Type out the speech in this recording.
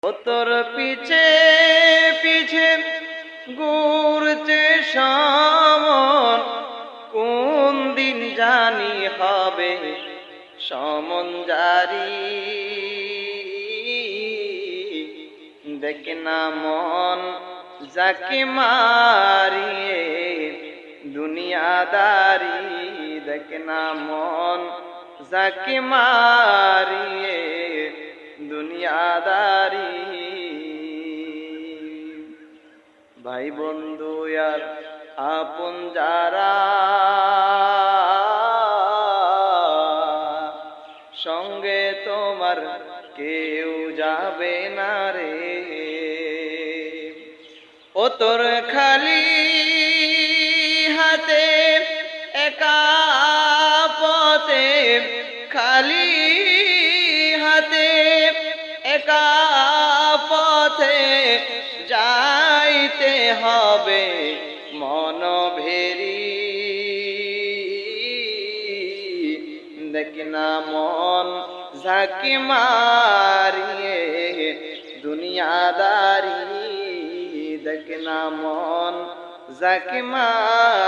ও তোর পিছে পিছে ঘুরছে সমন, কোন দিন জানি হবে সমন জারি। দেখ না মন যাকে মারিয়ে দুনিয়াদারি, দেখ না মন যাকে মারিয়ে দুনিয়াদারি। ভাই বন্ধু আর আপন যারা সঙ্গে তোমার কেউ যাবে না রে। ও তোর খালি হাতে একা পথে, খালি হাতে একা পথে যাইতে হবে মন ভেরি। দেখ না মন যাকে মারিয়ে দুনিয়াদারি, দেখ না মন যাকে মারিয়ে